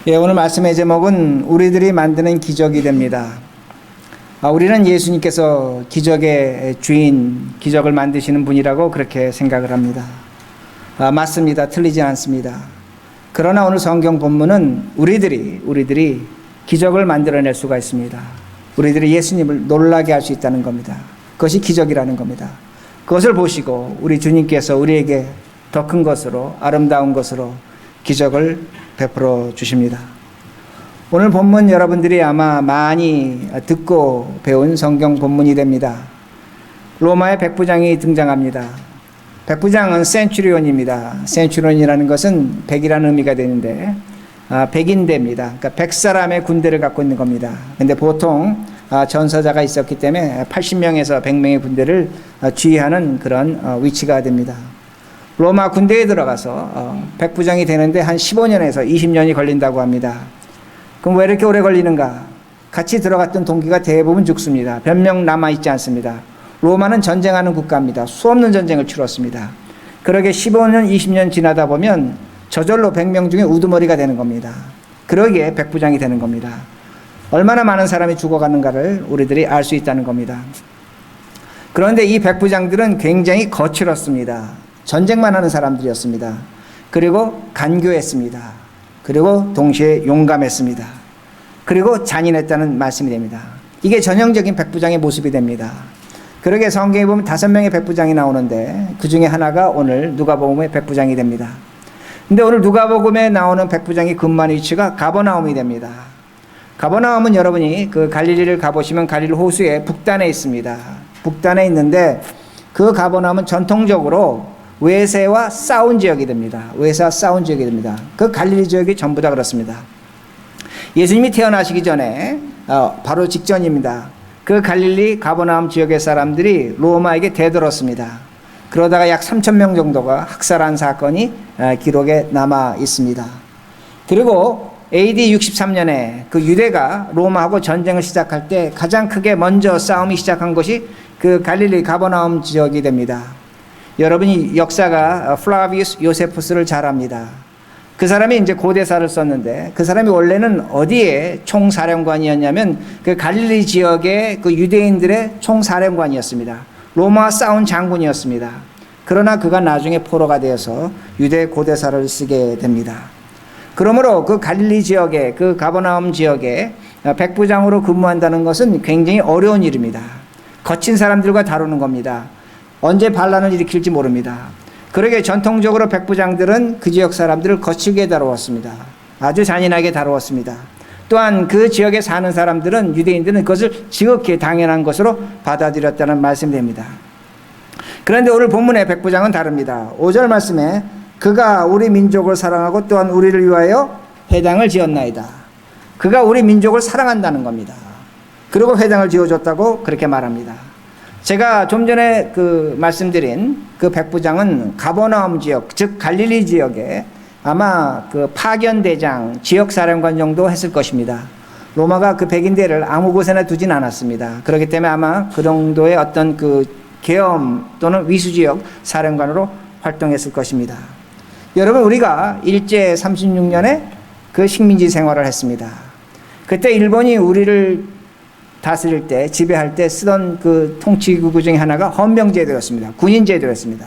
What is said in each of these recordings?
예, 오늘 말씀의 제목은 우리들이 만드는 기적이 됩니다. 우리는 예수님께서 기적의 주인, 기적을 만드시는 분이라고 그렇게 생각을 합니다. 맞습니다. 틀리지 않습니다. 그러나 오늘 성경 본문은 우리들이 기적을 만들어낼 수가 있습니다. 우리들이 예수님을 놀라게 할 수 있다는 겁니다. 그것이 기적이라는 겁니다. 그것을 보시고 우리 주님께서 우리에게 더 큰 것으로, 아름다운 것으로 기적을 베풀어 주십니다. 오늘 본문 여러분들이 아마 많이 듣고 배운 성경 본문이 됩니다. 로마의 백부장이 등장합니다. 백부장은 센츄리온입니다. 센츄리온이라는 것은 백이라는 의미가 되는데 백인대입니다. 그러니까 100사람의 군대를 갖고 있는 겁니다. 근데 보통 전사자가 있었기 때문에 80명에서 100명의 군대를 지휘하는 그런 위치가 됩니다. 로마 군대에 들어가서 백부장이 되는데 한 15년에서 20년이 걸린다고 합니다. 그럼 왜 이렇게 오래 걸리는가? 같이 들어갔던 동기가 대부분 죽습니다. 몇 명 남아있지 않습니다. 로마는 전쟁하는 국가입니다. 수없는 전쟁을 치렀습니다. 그러게 15년, 20년 지나다 보면 저절로 100명 중에 우두머리가 되는 겁니다. 그러기에 백부장이 되는 겁니다. 얼마나 많은 사람이 죽어가는가를 우리들이 알 수 있다는 겁니다. 그런데 이 백부장들은 굉장히 거칠었습니다. 전쟁만 하는 사람들이었습니다. 그리고 간교했습니다. 그리고 동시에 용감했습니다. 그리고 잔인했다는 말씀이 됩니다. 이게 전형적인 백부장의 모습이 됩니다. 그러게 성경에 보면 5명의 백부장이 나오는데 그 중에 하나가 오늘 누가복음의 백부장이 됩니다. 근데 오늘 누가복음에 나오는 백부장이 근무하는 위치가 가버나움이 됩니다. 가버나움은 여러분이 그 갈릴리를 가보시면 갈릴리 호수의 북단에 있습니다. 북단에 있는데 그 가버나움은 전통적으로 외세와 싸운 지역이 됩니다. 외세와 싸운 지역이 됩니다. 그 갈릴리 지역이 전부 다 그렇습니다. 예수님이 태어나시기 전에 바로 직전입니다. 그 갈릴리 가버나움 지역의 사람들이 로마에게 대들었습니다. 그러다가 약 3,000명 정도가 학살한 사건이 기록에 남아 있습니다. 그리고 AD 63년에 그 유대가 로마하고 전쟁을 시작할 때 가장 크게 먼저 싸움이 시작한 것이 그 갈릴리 가버나움 지역이 됩니다. 여러분이 역사가 플라비우스 요세푸스를 잘 압니다. 그 사람이 이제 고대사를 썼는데 그 사람이 원래는 어디에 총사령관이었냐면 그 갈릴리 지역의 그 유대인들의 총사령관이었습니다. 로마와 싸운 장군이었습니다. 그러나 그가 나중에 포로가 되어서 유대 고대사를 쓰게 됩니다. 그러므로 그 갈릴리 지역에 그 가버나움 지역에 백부장으로 근무한다는 것은 굉장히 어려운 일입니다. 거친 사람들과 다루는 겁니다. 언제 반란을 일으킬지 모릅니다. 그러게 전통적으로 백부장들은 그 지역 사람들을 거칠게 다루었습니다. 아주 잔인하게 다루었습니다. 또한 그 지역에 사는 사람들은 유대인들은 그것을 지극히 당연한 것으로 받아들였다는 말씀이 됩니다. 그런데 오늘 본문의 백부장은 다릅니다. 5절 말씀에 그가 우리 민족을 사랑하고 또한 우리를 위하여 회당을 지었나이다. 그가 우리 민족을 사랑한다는 겁니다. 그리고 회당을 지어줬다고 그렇게 말합니다. 제가 좀 전에 그 말씀드린 그 백부장은 가버나움 지역, 즉 갈릴리 지역에 아마 그 파견대장, 지역사령관 정도 했을 것입니다. 로마가 그 백인대를 아무 곳에나 두진 않았습니다. 그렇기 때문에 아마 그 정도의 어떤 그 계엄 또는 위수지역 사령관으로 활동했을 것입니다. 여러분, 우리가 일제 36년에 그 식민지 생활을 했습니다. 그때 일본이 우리를 다스릴 때, 지배할 때 쓰던 그 통치기구 중에 하나가 헌병제도였습니다. 군인제도였습니다.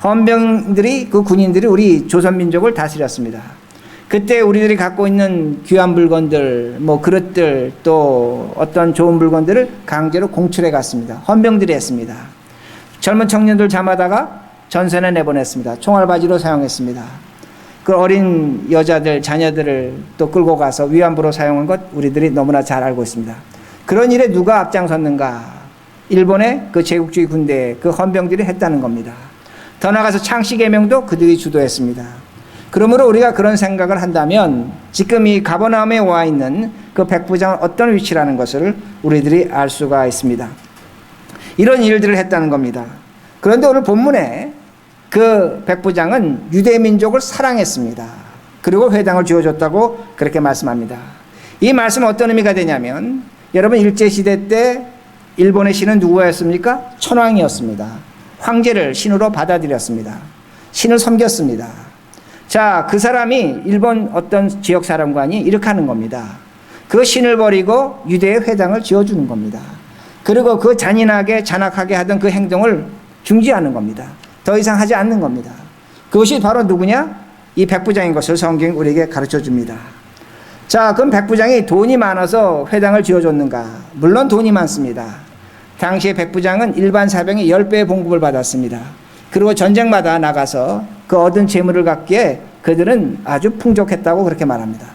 헌병들이, 그 군인들이 우리 조선민족을 다스렸습니다. 그때 우리들이 갖고 있는 귀한 물건들, 뭐 그릇들, 또 어떤 좋은 물건들을 강제로 공출해 갔습니다. 헌병들이 했습니다. 젊은 청년들 잡아다가 전선에 내보냈습니다. 총알바지로 사용했습니다. 그 어린 여자들, 자녀들을 또 끌고 가서 위안부로 사용한 것 우리들이 너무나 잘 알고 있습니다. 그런 일에 누가 앞장섰는가? 일본의 그 제국주의 군대, 그 헌병들이 했다는 겁니다. 더 나아가서 창씨개명도 그들이 주도했습니다. 그러므로 우리가 그런 생각을 한다면 지금 이 가버나움에 와 있는 그 백부장은 어떤 위치라는 것을 우리들이 알 수가 있습니다. 이런 일들을 했다는 겁니다. 그런데 오늘 본문에 그 백부장은 유대민족을 사랑했습니다. 그리고 회당을 지어줬다고 그렇게 말씀합니다. 이 말씀은 어떤 의미가 되냐면 여러분, 일제시대 때 일본의 신은 누구였습니까? 천황이었습니다. 황제를 신으로 받아들였습니다. 신을 섬겼습니다. 자, 그 사람이 일본 어떤 지역 사람관이 이렇게 하는 겁니다. 그 신을 버리고 유대의 회당을 지어주는 겁니다. 그리고 그 잔인하게 잔악하게 하던 그 행동을 중지하는 겁니다. 더 이상 하지 않는 겁니다. 그것이 바로 누구냐? 이 백부장인 것을 성경이 우리에게 가르쳐 줍니다. 자, 그럼 백부장이 돈이 많아서 회당을 지어줬는가? 물론 돈이 많습니다. 당시에 백부장은 일반 사병의 10배의 봉급을 받았습니다. 그리고 전쟁마다 나가서 그 얻은 재물을 갖기에 그들은 아주 풍족했다고 그렇게 말합니다.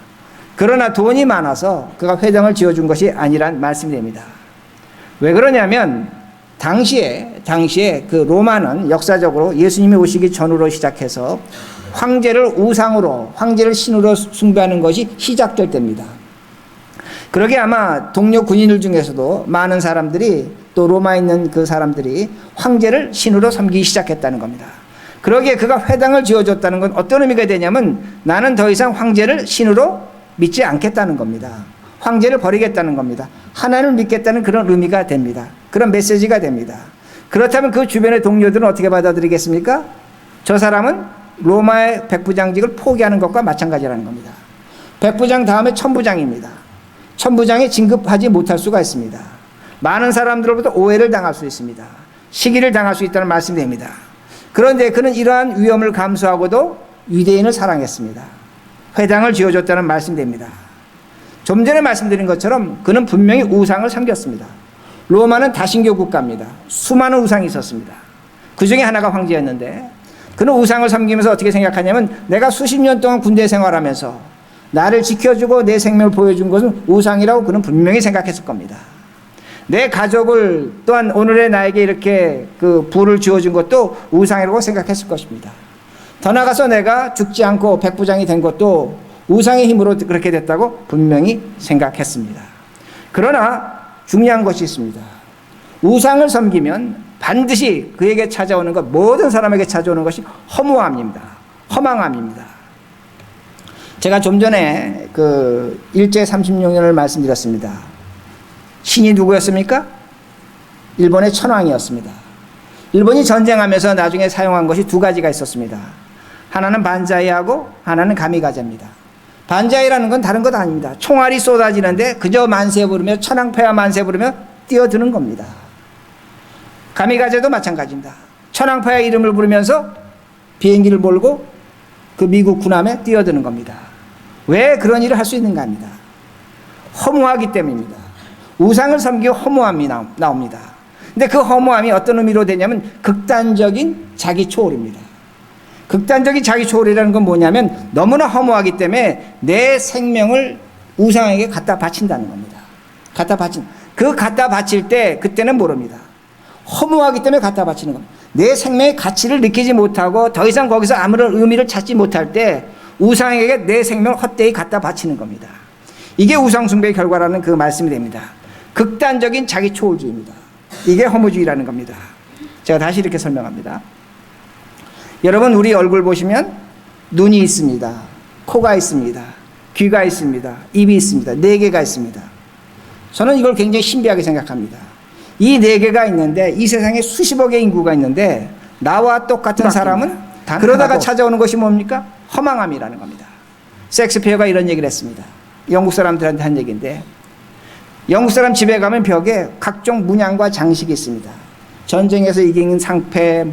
그러나 돈이 많아서 그가 회당을 지어준 것이 아니란 말씀이 됩니다. 왜 그러냐면 당시에 그 로마는 역사적으로 예수님이 오시기 전으로 시작해서 황제를 우상으로, 황제를 신으로 숭배하는 것이 시작될 때입니다. 그러게 아마 동료 군인들 중에서도 많은 사람들이, 또 로마에 있는 그 사람들이 황제를 신으로 섬기기 시작했다는 겁니다. 그러기에 그가 회당을 지어줬다는 건 어떤 의미가 되냐면 나는 더 이상 황제를 신으로 믿지 않겠다는 겁니다. 황제를 버리겠다는 겁니다. 하나님을 믿겠다는 그런 의미가 됩니다. 그런 메시지가 됩니다. 그렇다면 그 주변의 동료들은 어떻게 받아들이겠습니까? 저 사람은 로마의 백부장직을 포기하는 것과 마찬가지라는 겁니다. 백부장 다음에 천부장입니다. 천부장이 진급하지 못할 수가 있습니다. 많은 사람들로부터 오해를 당할 수 있습니다. 시기를 당할 수 있다는 말씀이 됩니다. 그런데 그는 이러한 위험을 감수하고도 유대인을 사랑했습니다. 회당을 지어줬다는 말씀이 됩니다. 좀 전에 말씀드린 것처럼 그는 분명히 우상을 섬겼습니다. 로마는 다신교 국가입니다. 수많은 우상이 있었습니다. 그 중에 하나가 황제였는데 그는 우상을 섬기면서 어떻게 생각하냐면 내가 수십 년 동안 군대 생활하면서 나를 지켜주고 내 생명을 보여준 것은 우상이라고 그는 분명히 생각했을 겁니다. 내 가족을 또한 오늘의 나에게 이렇게 그 부를 지어준 것도 우상이라고 생각했을 것입니다. 더 나아가서 내가 죽지 않고 백부장이 된 것도 우상의 힘으로 그렇게 됐다고 분명히 생각했습니다. 그러나 중요한 것이 있습니다. 우상을 섬기면 반드시 그에게 찾아오는 것, 모든 사람에게 찾아오는 것이 허무함입니다. 허망함입니다. 제가 좀 전에 그 일제 36년을 말씀드렸습니다. 신이 누구였습니까? 일본의 천황이었습니다. 일본이 전쟁하면서 나중에 사용한 것이 두 가지가 있었습니다. 하나는 반자이하고 하나는 가미가제입니다. 반자이라는 건 다른 것 아닙니다. 총알이 쏟아지는데 그저 만세 부르며 천황폐하 만세 부르며 뛰어드는 겁니다. 가미가제도 마찬가지입니다. 천황폐하 이름을 부르면서 비행기를 몰고 그 미국 군함에 뛰어드는 겁니다. 왜 그런 일을 할 수 있는가 합니다. 허무하기 때문입니다. 우상을 섬기고 허무함이 나옵니다. 근데 그 허무함이 어떤 의미로 되냐면 극단적인 자기 초월입니다. 극단적인 자기 초월이라는 건 뭐냐면 너무나 허무하기 때문에 내 생명을 우상에게 갖다 바친다는 겁니다. 갖다 바칠 때 그때는 모릅니다. 허무하기 때문에 갖다 바치는 겁니다. 내 생명의 가치를 느끼지 못하고 더 이상 거기서 아무런 의미를 찾지 못할 때 우상에게 내 생명을 헛되이 갖다 바치는 겁니다. 이게 우상숭배의 결과라는 그 말씀이 됩니다. 극단적인 자기 초월주의입니다. 이게 허무주의라는 겁니다. 제가 다시 이렇게 설명합니다. 여러분, 우리 얼굴 보시면 눈이 있습니다. 코가 있습니다. 귀가 있습니다. 입이 있습니다. 4개가 있습니다. 저는 이걸 굉장히 신비하게 생각합니다. 이 4개가 있는데 이 세상에 수십억의 인구가 있는데 나와 똑같은 사람은 그러다가 찾아오는 것이 뭡니까? 허망함이라는 겁니다. 셰익스피어가 이런 얘기를 했습니다. 영국 사람들한테 한 얘기인데 영국 사람 집에 가면 벽에 각종 문양과 장식이 있습니다. 전쟁에서 이긴 상패,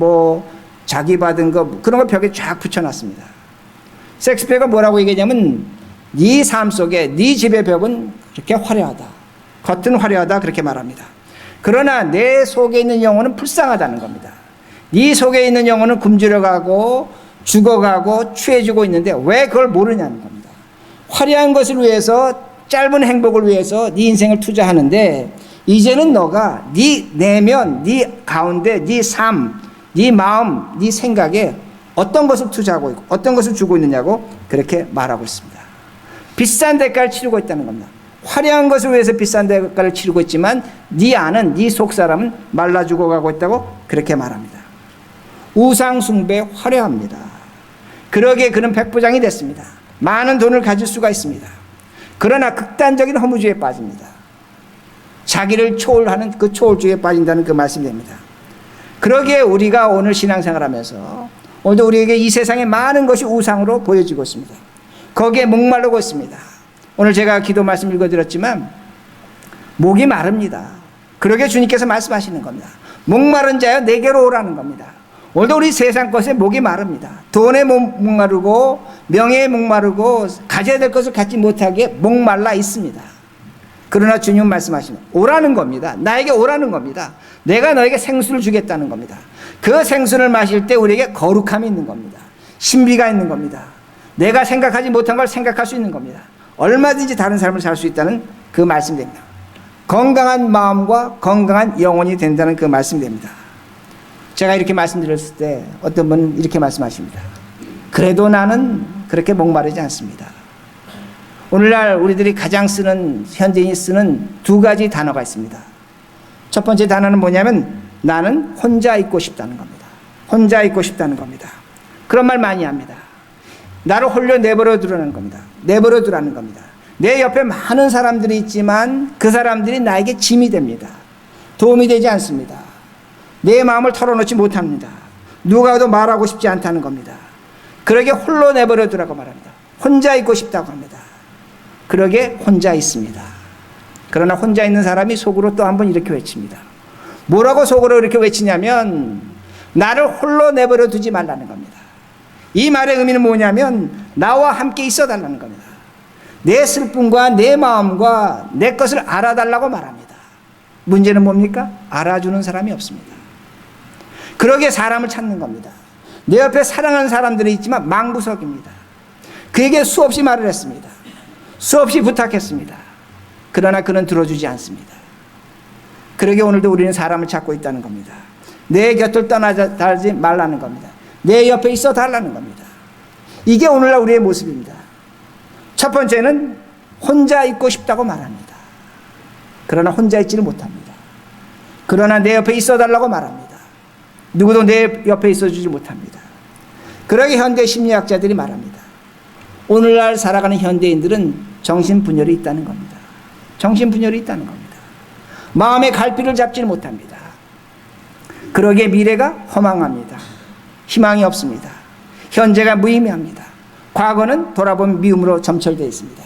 자기 받은 거 그런 걸 벽에 쫙 붙여놨습니다. 셰익스피어가 뭐라고 얘기하냐면 네 삶 속에 네 집의 벽은 그렇게 화려하다. 겉은 화려하다 그렇게 말합니다. 그러나 내 속에 있는 영혼은 불쌍하다는 겁니다. 네 속에 있는 영혼은 굶주려가고 죽어가고 취해지고 있는데 왜 그걸 모르냐는 겁니다. 화려한 것을 위해서 짧은 행복을 위해서 네 인생을 투자하는데 이제는 너가 네 내면, 네 가운데, 네 삶, 네 마음, 네 생각에 어떤 것을 투자하고 있고 어떤 것을 주고 있느냐고 그렇게 말하고 있습니다. 비싼 대가를 치르고 있다는 겁니다. 화려한 것을 위해서 비싼 대가를 치르고 있지만 네 안은, 네 속사람은 말라 죽어가고 있다고 그렇게 말합니다. 우상숭배 화려합니다. 그러기에 그는 백부장이 됐습니다. 많은 돈을 가질 수가 있습니다. 그러나 극단적인 허무주의에 빠집니다. 자기를 초월하는 그 초월주의에 빠진다는 그 말씀이 됩니다. 그러기에 우리가 오늘 신앙생활하면서 오늘도 우리에게 이 세상의 많은 것이 우상으로 보여지고 있습니다. 거기에 목마르고 있습니다. 오늘 제가 기도 말씀 읽어드렸지만 목이 마릅니다. 그러게 주님께서 말씀하시는 겁니다. 목마른 자여 내게로 오라는 겁니다. 오늘도 우리 세상 것에 목이 마릅니다. 돈에 목마르고 명예에 목마르고 가져야 될 것을 갖지 못하게 목말라 있습니다. 그러나 주님은 말씀하시는 오라는 겁니다. 나에게 오라는 겁니다. 내가 너에게 생수를 주겠다는 겁니다. 그 생수를 마실 때 우리에게 거룩함이 있는 겁니다. 신비가 있는 겁니다. 내가 생각하지 못한 걸 생각할 수 있는 겁니다. 얼마든지 다른 삶을 살 수 있다는 그 말씀입니다. 건강한 마음과 건강한 영혼이 된다는 그 말씀입니다. 제가 이렇게 말씀드렸을 때 어떤 분은 이렇게 말씀하십니다. 그래도 나는 그렇게 목마르지 않습니다. 오늘날 우리들이 가장 쓰는, 현대인이 쓰는 두 가지 단어가 있습니다. 첫 번째 단어는 뭐냐면 나는 혼자 있고 싶다는 겁니다. 혼자 있고 싶다는 겁니다. 그런 말 많이 합니다. 나를 홀려 내버려 두라는 겁니다. 내버려 두라는 겁니다. 내 옆에 많은 사람들이 있지만 그 사람들이 나에게 짐이 됩니다. 도움이 되지 않습니다. 내 마음을 털어놓지 못합니다. 누가도 말하고 싶지 않다는 겁니다. 그러게 홀로 내버려 두라고 말합니다. 혼자 있고 싶다고 합니다. 그러게 혼자 있습니다. 그러나 혼자 있는 사람이 속으로 또 한 번 이렇게 외칩니다. 뭐라고 속으로 이렇게 외치냐면 나를 홀로 내버려 두지 말라는 겁니다. 이 말의 의미는 뭐냐면 나와 함께 있어 달라는 겁니다. 내 슬픔과 내 마음과 내 것을 알아달라고 말합니다. 문제는 뭡니까? 알아주는 사람이 없습니다. 그러게 사람을 찾는 겁니다. 내 옆에 사랑하는 사람들이 있지만 망부석입니다. 그에게 수없이 말을 했습니다. 수없이 부탁했습니다. 그러나 그는 들어주지 않습니다. 그러게 오늘도 우리는 사람을 찾고 있다는 겁니다. 내 곁을 떠나지 말라는 겁니다. 내 옆에 있어 달라는 겁니다. 이게 오늘날 우리의 모습입니다. 첫 번째는 혼자 있고 싶다고 말합니다. 그러나 혼자 있지를 못합니다. 그러나 내 옆에 있어 달라고 말합니다. 누구도 내 옆에 있어 주지 못합니다. 그러게 현대 심리학자들이 말합니다. 오늘날 살아가는 현대인들은 정신분열이 있다는 겁니다. 정신분열이 있다는 겁니다. 마음의 갈피를 잡지 못합니다. 그러기에 미래가 허망합니다. 희망이 없습니다. 현재가 무의미합니다. 과거는 돌아보면 미움으로 점철되어 있습니다.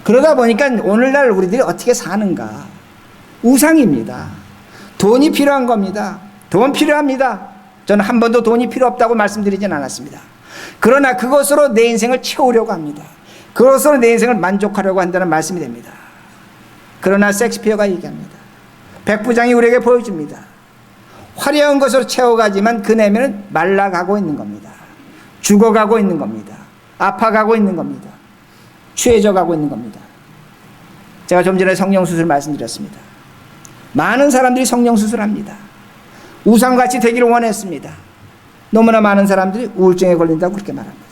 그러다 보니까 오늘날 우리들이 어떻게 사는가? 우상입니다. 돈이 필요한 겁니다. 돈 필요합니다. 저는 한 번도 돈이 필요 없다고 말씀드리진 않았습니다. 그러나 그것으로 내 인생을 채우려고 합니다. 그것으로 내 인생을 만족하려고 한다는 말씀이 됩니다. 그러나 섹스피어가 얘기합니다. 백부장이 우리에게 보여줍니다. 화려한 것으로 채워가지만 그 내면은 말라가고 있는 겁니다. 죽어가고 있는 겁니다. 아파가고 있는 겁니다. 취해져가고 있는 겁니다. 제가 좀 전에 성령수술 말씀드렸습니다. 많은 사람들이 성령수술합니다. 우상같이 되기를 원했습니다. 너무나 많은 사람들이 우울증에 걸린다고 그렇게 말합니다.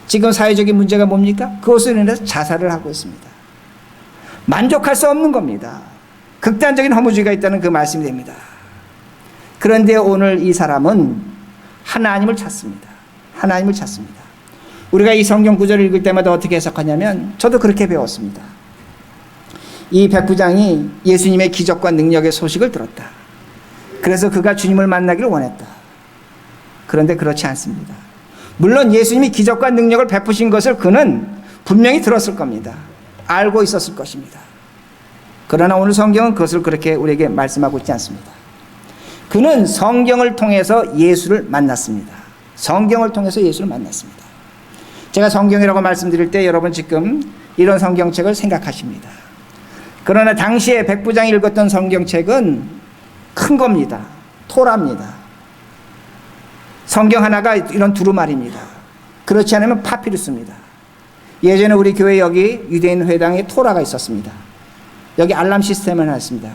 지금 사회적인 문제가 뭡니까? 그것으로 인해서 자살을 하고 있습니다. 만족할 수 없는 겁니다. 극단적인 허무주의가 있다는 그 말씀이 됩니다. 그런데 오늘 이 사람은 하나님을 찾습니다. 하나님을 찾습니다. 우리가 이 성경 구절을 읽을 때마다 어떻게 해석하냐면 저도 그렇게 배웠습니다. 이 백부장이 예수님의 기적과 능력의 소식을 들었다. 그래서 그가 주님을 만나기를 원했다. 그런데 그렇지 않습니다. 물론 예수님이 기적과 능력을 베푸신 것을 그는 분명히 들었을 겁니다. 알고 있었을 것입니다. 그러나 오늘 성경은 그것을 그렇게 우리에게 말씀하고 있지 않습니다. 그는 성경을 통해서 예수를 만났습니다. 성경을 통해서 예수를 만났습니다. 제가 성경이라고 말씀드릴 때 여러분 지금 이런 성경책을 생각하십니다. 그러나 당시에 백부장이 읽었던 성경책은 큰 겁니다. 토라입니다. 성경 하나가 이런 두루마리입니다. 그렇지 않으면 파피루스입니다. 예전에 우리 교회 여기 유대인 회당에 토라가 있었습니다. 여기 알람 시스템을 해놨습니다.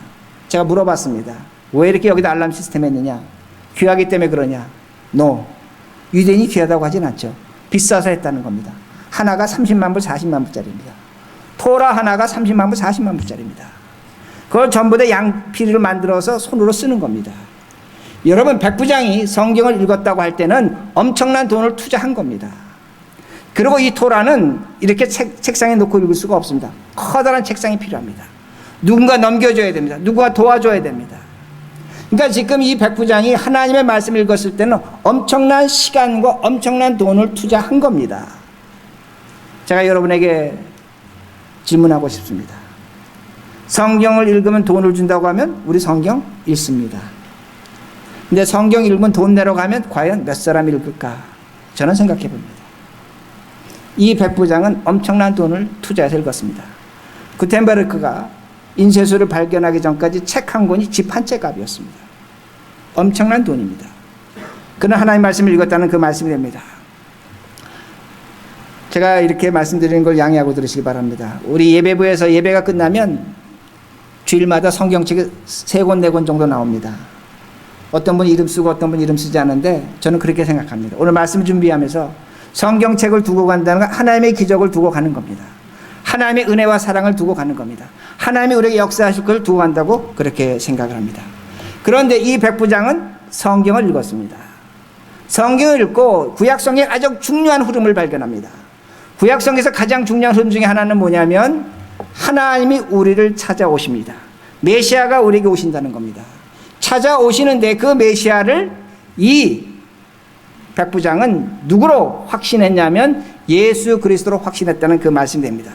제가 물어봤습니다. 왜 이렇게 여기다 알람 시스템 했느냐? 귀하기 때문에 그러냐? No. 유대인이 귀하다고 하진 않죠. 비싸서 했다는 겁니다. 하나가 30만 불, 40만 불짜리입니다. 토라 하나가 30만 불, 40만 불짜리입니다. 그걸 전부 다 양피리를 만들어서 손으로 쓰는 겁니다. 여러분, 백부장이 성경을 읽었다고 할 때는 엄청난 돈을 투자한 겁니다. 그리고 이 토라는 이렇게 책상에 놓고 읽을 수가 없습니다. 커다란 책상이 필요합니다. 누군가 넘겨줘야 됩니다. 누군가 도와줘야 됩니다. 그러니까 지금 이 백부장이 하나님의 말씀을 읽었을 때는 엄청난 시간과 엄청난 돈을 투자한 겁니다. 제가 여러분에게 질문하고 싶습니다. 성경을 읽으면 돈을 준다고 하면 우리 성경 읽습니다. 근데 성경 읽으면 돈 내러 가면 과연 몇 사람이 읽을까? 저는 생각해 봅니다. 이 백부장은 엄청난 돈을 투자해서 읽었습니다. 구텐베르크가 인쇄소를 발견하기 전까지 책 한 권이 집 한 채 값이었습니다. 엄청난 돈입니다. 그는 하나님 말씀을 읽었다는 그 말씀이 됩니다. 제가 이렇게 말씀드리는 걸 양해하고 들으시기 바랍니다. 우리 예배부에서 예배가 끝나면 주일마다 성경책이 3권, 4권 정도 나옵니다. 어떤 분 이름 쓰고 어떤 분 이름 쓰지 않은데 저는 그렇게 생각합니다. 오늘 말씀 준비하면서 성경책을 두고 간다는 건 하나님의 기적을 두고 가는 겁니다. 하나님의 은혜와 사랑을 두고 가는 겁니다. 하나님이 우리에게 역사하실 걸 두고 간다고 그렇게 생각을 합니다. 그런데 이 백부장은 성경을 읽었습니다. 성경을 읽고 구약성경의 아주 중요한 흐름을 발견합니다. 구약성경에서 가장 중요한 흐름 중에 하나는 뭐냐면 하나님이 우리를 찾아오십니다. 메시아가 우리에게 오신다는 겁니다. 찾아오시는데 그 메시아를 이 백부장은 누구로 확신했냐면 예수 그리스도로 확신했다는 그 말씀이 됩니다.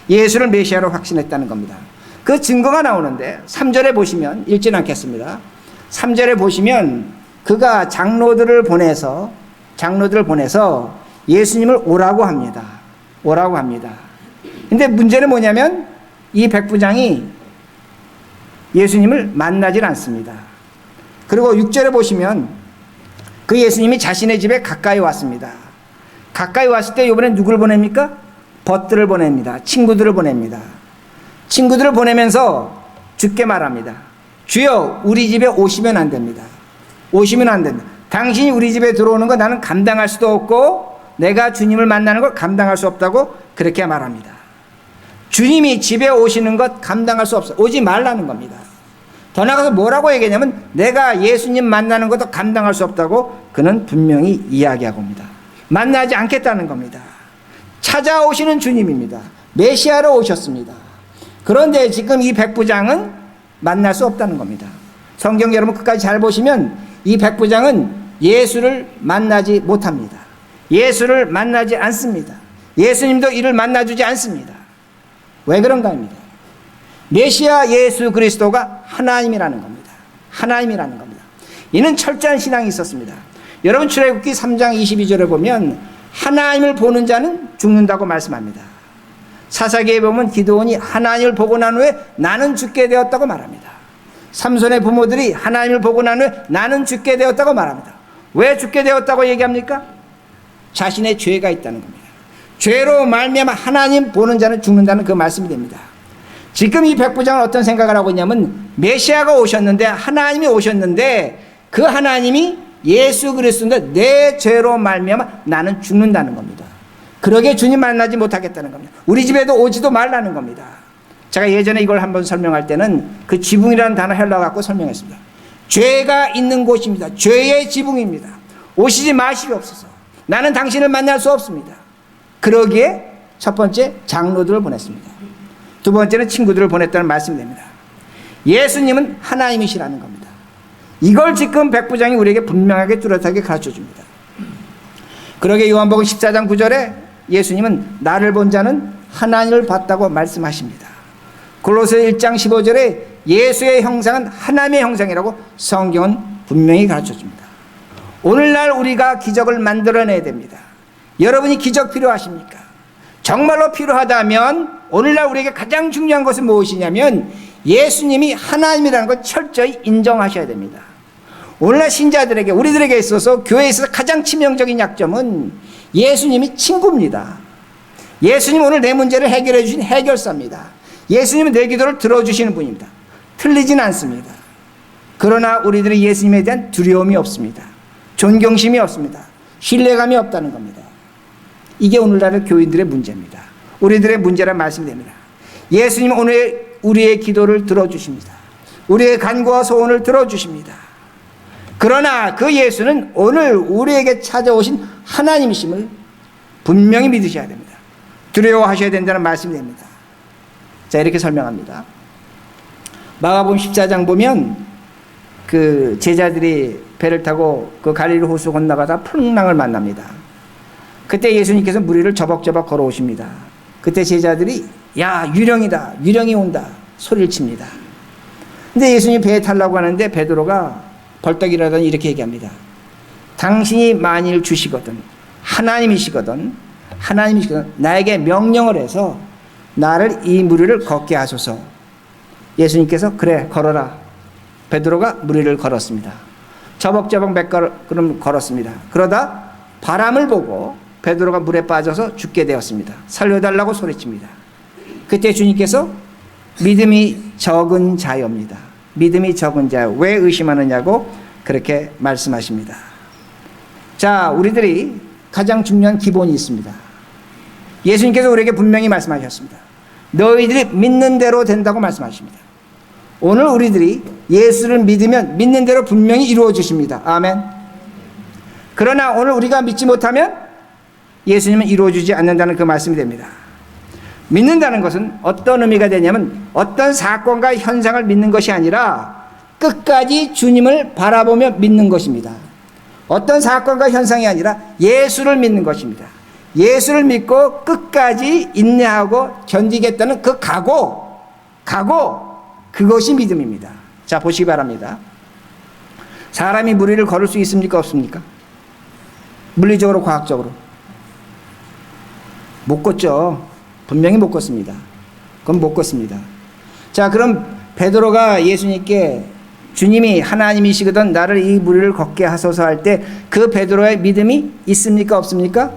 예수를 메시아로 확신했다는 겁니다. 그 증거가 나오는데 3절에 보시면 읽지는 않겠습니다. 3절에 보시면 그가 장로들을 보내서 예수님을 오라고 합니다. 오라고 합니다. 근데 문제는 뭐냐면 이 백부장이 예수님을 만나질 않습니다. 그리고 6절에 보시면 그 예수님이 자신의 집에 가까이 왔습니다. 가까이 왔을 때 이번엔 누구를 보냅니까? 벗들을 보냅니다. 친구들을 보냅니다. 친구들을 보내면서 주께 말합니다. 주여 우리 집에 오시면 안 됩니다. 오시면 안 된다. 당신이 우리 집에 들어오는 거 나는 감당할 수도 없고 내가 주님을 만나는 걸 감당할 수 없다고 그렇게 말합니다. 주님이 집에 오시는 것 감당할 수 없어. 오지 말라는 겁니다. 더 나아가서 뭐라고 얘기하냐면 내가 예수님 만나는 것도 감당할 수 없다고 그는 분명히 이야기하고 옵니다. 만나지 않겠다는 겁니다. 찾아오시는 주님입니다. 메시아로 오셨습니다. 그런데 지금 이 백부장은 만날 수 없다는 겁니다. 성경 여러분 끝까지 잘 보시면 이 백부장은 예수를 만나지 못합니다. 예수를 만나지 않습니다. 예수님도 이를 만나주지 않습니다. 왜 그런가 합니다. 메시아 예수 그리스도가 하나님이라는 겁니다. 하나님이라는 겁니다. 이는 철저한 신앙이 있었습니다. 여러분 출애굽기 3장 22절에 보면 하나님을 보는 자는 죽는다고 말씀합니다. 사사기에 보면 기드온이 하나님을 보고 난 후에 나는 죽게 되었다고 말합니다. 삼손의 부모들이 하나님을 보고 난 후에 나는 죽게 되었다고 말합니다. 왜 죽게 되었다고 얘기합니까? 자신의 죄가 있다는 겁니다. 죄로 말미암아 하나님 보는 자는 죽는다는 그 말씀이 됩니다. 지금 이 백부장은 어떤 생각을 하고 있냐면 메시아가 오셨는데 하나님이 오셨는데 그 하나님이 예수 그리스도인데 내 죄로 말미암아 나는 죽는다는 겁니다. 그러게 주님 만나지 못하겠다는 겁니다. 우리 집에도 오지도 말라는 겁니다. 제가 예전에 이걸 한번 설명할 때는 그 지붕이라는 단어 헬라어 갖고 설명했습니다. 죄가 있는 곳입니다. 죄의 지붕입니다. 오시지 마시옵소서. 나는 당신을 만날 수 없습니다. 그러기에 첫 번째 장로들을 보냈습니다. 두 번째는 친구들을 보냈다는 말씀이 됩니다. 예수님은 하나님이시라는 겁니다. 이걸 지금 백부장이 우리에게 분명하게 뚜렷하게 가르쳐 줍니다. 그러게 요한복음 14장 9절에 예수님은 나를 본 자는 하나님을 봤다고 말씀하십니다. 골로새 1장 15절에 예수의 형상은 하나님의 형상이라고 성경은 분명히 가르쳐 줍니다. 오늘날 우리가 기적을 만들어내야 됩니다. 여러분이 기적 필요하십니까? 정말로 필요하다면 오늘날 우리에게 가장 중요한 것은 무엇이냐면 예수님이 하나님이라는 걸 철저히 인정하셔야 됩니다. 오늘날 신자들에게 우리들에게 있어서 교회에 있어서 가장 치명적인 약점은 예수님이 친구입니다. 예수님 오늘 내 문제를 해결해 주신 해결사입니다. 예수님은 내 기도를 들어주시는 분입니다. 틀리진 않습니다. 그러나 우리들은 예수님에 대한 두려움이 없습니다. 존경심이 없습니다. 신뢰감이 없다는 겁니다. 이게 오늘날의 교인들의 문제입니다. 우리들의 문제란 말씀이 됩니다. 예수님은 오늘 우리의 기도를 들어주십니다. 우리의 간구와 소원을 들어주십니다. 그러나 그 예수는 오늘 우리에게 찾아오신 하나님이심을 분명히 믿으셔야 됩니다. 두려워하셔야 된다는 말씀이 됩니다. 자, 이렇게 설명합니다. 마가복음 14장 보면 그 제자들이 배를 타고 그 갈릴리 호수 건너가다 풍랑을 만납니다. 그때 예수님께서 물 위를 저벅저벅 걸어오십니다. 그때 제자들이 야, 유령이다, 유령이 온다 소리를 칩니다. 근데 예수님이 배에 타려고 하는데 베드로가 벌떡 일어나더니 이렇게 얘기합니다. 당신이 만일 주시거든, 하나님이시거든 나에게 명령을 해서 나를 이 물 위를 걷게 하소서. 예수님께서 그래 걸어라. 베드로가 물 위를 걸었습니다. 저벅저벅 몇 걸음 걸었습니다. 그러다 바람을 보고 베드로가 물에 빠져서 죽게 되었습니다. 살려달라고 소리칩니다. 그때 주님께서 믿음이 적은 자여입니다. 믿음이 적은 자여, 왜 의심하느냐고 그렇게 말씀하십니다. 자, 우리들이 가장 중요한 기본이 있습니다. 예수님께서 우리에게 분명히 말씀하셨습니다. 너희들이 믿는 대로 된다고 말씀하십니다. 오늘 우리들이 예수를 믿으면 믿는 대로 분명히 이루어 주십니다. 아멘. 그러나 오늘 우리가 믿지 못하면 예수님은 이루어 주지 않는다는 그 말씀이 됩니다. 믿는다는 것은 어떤 의미가 되냐면 어떤 사건과 현상을 믿는 것이 아니라 끝까지 주님을 바라보며 믿는 것입니다. 어떤 사건과 현상이 아니라 예수를 믿는 것입니다. 예수를 믿고 끝까지 인내하고 견디겠다는 그 각오, 그것이 믿음입니다. 자, 보시기 바랍니다. 사람이 물 위를 걸을 수 있습니까? 없습니까? 물리적으로, 과학적으로. 못 걷죠. 분명히 못 걷습니다. 그건 못 걷습니다. 자, 그럼 베드로가 예수님께 주님이 하나님이시거든 나를 이 물 위를 걷게 하소서 할 때 그 베드로의 믿음이 있습니까? 없습니까?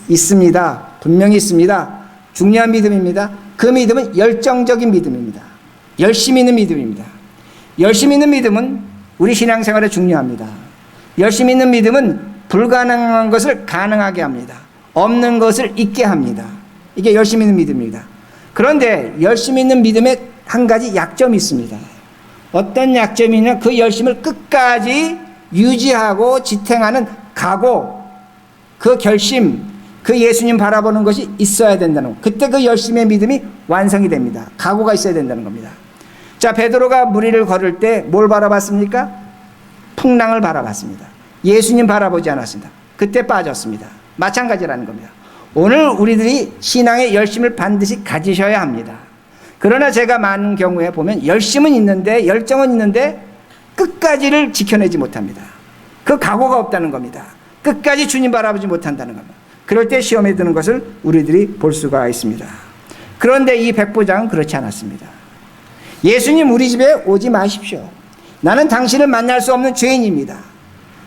있습니다. 분명히 있습니다. 중요한 믿음입니다. 그 믿음은 열정적인 믿음입니다. 열심히 있는 믿음입니다. 열심히 있는 믿음은 우리 신앙생활에 중요합니다. 열심히 있는 믿음은 불가능한 것을 가능하게 합니다. 없는 것을 있게 합니다. 이게 열심히 있는 믿음입니다. 그런데 열심히 있는 믿음에 한 가지 약점이 있습니다. 어떤 약점이냐, 그 열심을 끝까지 유지하고 지탱하는 각오, 그 결심, 그 예수님 바라보는 것이 있어야 된다는 것. 그때 그 열심의 믿음이 완성이 됩니다. 각오가 있어야 된다는 겁니다. 자, 베드로가 물 위를 걸을 때 뭘 바라봤습니까? 풍랑을 바라봤습니다. 예수님 바라보지 않았습니다. 그때 빠졌습니다. 마찬가지라는 겁니다. 오늘 우리들이 신앙의 열심을 반드시 가지셔야 합니다. 그러나 제가 많은 경우에 보면 열심은 있는데, 열정은 있는데 끝까지를 지켜내지 못합니다. 그 각오가 없다는 겁니다. 끝까지 주님 바라보지 못한다는 겁니다. 그럴 때 시험에 드는 것을 우리들이 볼 수가 있습니다. 그런데 이 백부장은 그렇지 않았습니다. 예수님 우리 집에 오지 마십시오. 나는 당신을 만날 수 없는 죄인입니다.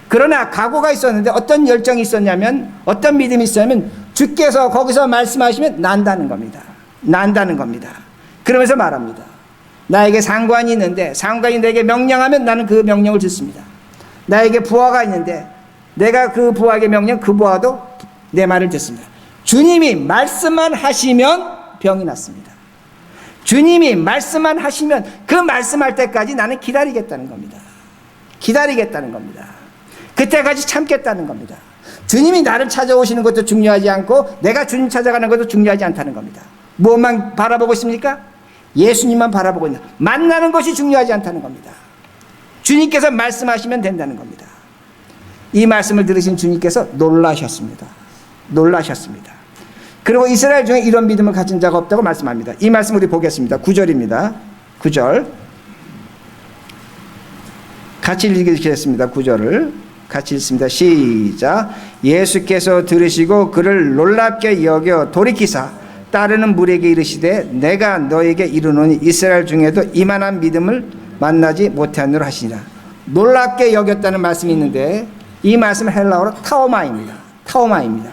그러나 각오가 있었는데 어떤 열정이 있었냐면, 어떤 믿음이 있었냐면 주께서 거기서 말씀하시면 난다는 겁니다. 난다는 겁니다. 그러면서 말합니다. 나에게 상관이 있는데 상관이 내게 명령하면 나는 그 명령을 듣습니다. 나에게 부하가 있는데 내가 그 부하에게 명령, 그 부하도 내 말을 듣습니다. 주님이 말씀만 하시면 병이 낫습니다. 주님이 말씀만 하시면 그 말씀할 때까지 나는 기다리겠다는 겁니다. 기다리겠다는 겁니다. 그때까지 참겠다는 겁니다. 주님이 나를 찾아오시는 것도 중요하지 않고 내가 주님 찾아가는 것도 중요하지 않다는 겁니다. 무엇만 바라보고 있습니까? 예수님만 바라보고 있는, 만나는 것이 중요하지 않다는 겁니다. 주님께서 말씀하시면 된다는 겁니다. 이 말씀을 들으신 주님께서 놀라셨습니다. 놀라셨습니다. 그리고 이스라엘 중에 이런 믿음을 가진 자가 없다고 말씀합니다. 이 말씀 우리 보겠습니다. 9절입니다. 9절 같이 읽으시겠습니다. 9절을 같이 읽습니다. 시작. 예수께서 들으시고 그를 놀랍게 여겨 돌이키사 따르는 무리에게 이르시되 내가 너에게 이르노니 이스라엘 중에도 이만한 믿음을 만나지 못하느라 하시니라. 놀랍게 여겼다는 말씀이 있는데 이 말씀은 헬라어로 타오마입니다. 타오마입니다.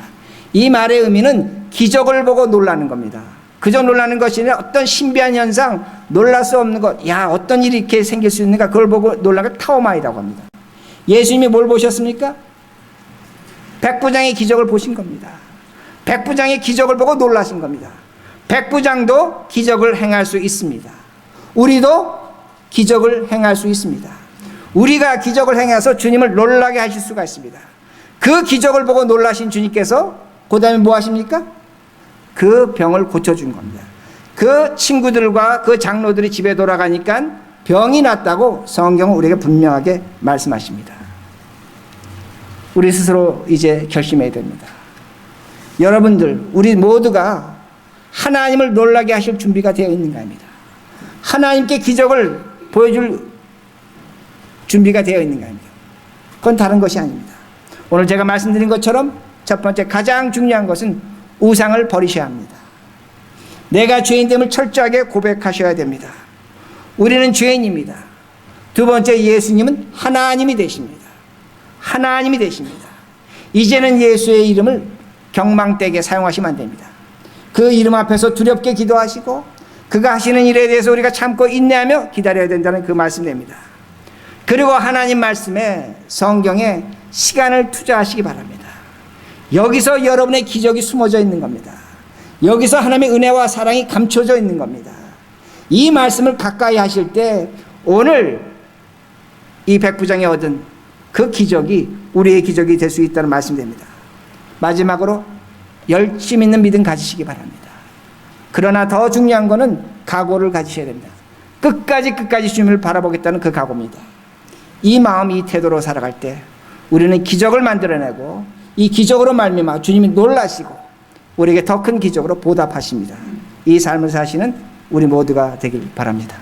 이 말의 의미는 기적을 보고 놀라는 겁니다. 그저 놀라는 것이 아니라 어떤 신비한 현상, 놀랄 수 없는 것, 야 어떤 일이 이렇게 생길 수 있는가, 그걸 보고 놀라는 걸 타오마이라고 합니다. 예수님이 뭘 보셨습니까? 백부장의 기적을 보신 겁니다. 백부장의 기적을 보고 놀라신 겁니다. 백부장도 기적을 행할 수 있습니다. 우리도 기적을 행할 수 있습니다. 우리가 기적을 행해서 주님을 놀라게 하실 수가 있습니다. 그 기적을 보고 놀라신 주님께서 그 다음에 뭐 하십니까? 그 병을 고쳐준 겁니다. 그 친구들과 그 장로들이 집에 돌아가니까 병이 낫다고 성경은 우리에게 분명하게 말씀하십니다. 우리 스스로 이제 결심해야 됩니다. 여러분들, 우리 모두가 하나님을 놀라게 하실 준비가 되어 있는가 합니다. 하나님께 기적을 보여줄 준비가 되어 있는가 합니다. 그건 다른 것이 아닙니다. 오늘 제가 말씀드린 것처럼 첫 번째 가장 중요한 것은 우상을 버리셔야 합니다. 내가 죄인됨을 철저하게 고백하셔야 됩니다. 우리는 죄인입니다. 두 번째, 예수님은 하나님이 되십니다. 하나님이 되십니다. 이제는 예수의 이름을 경망되게 사용하시면 안 됩니다. 그 이름 앞에서 두렵게 기도하시고 그가 하시는 일에 대해서 우리가 참고 인내하며 기다려야 된다는 그 말씀입니다. 그리고 하나님 말씀에, 성경에 시간을 투자하시기 바랍니다. 여기서 여러분의 기적이 숨어져 있는 겁니다. 여기서 하나님의 은혜와 사랑이 감춰져 있는 겁니다. 이 말씀을 가까이 하실 때 오늘 이 백부장이 얻은 그 기적이 우리의 기적이 될 수 있다는 말씀입니다. 마지막으로 열심 있는 믿음 가지시기 바랍니다. 그러나 더 중요한 것은 각오를 가지셔야 됩니다. 끝까지 주님을 바라보겠다는 그 각오입니다. 이 마음, 이 태도로 살아갈 때 우리는 기적을 만들어내고 이 기적으로 말미암아 주님이 놀라시고 우리에게 더 큰 기적으로 보답하십니다. 이 삶을 사시는 우리 모두가 되길 바랍니다.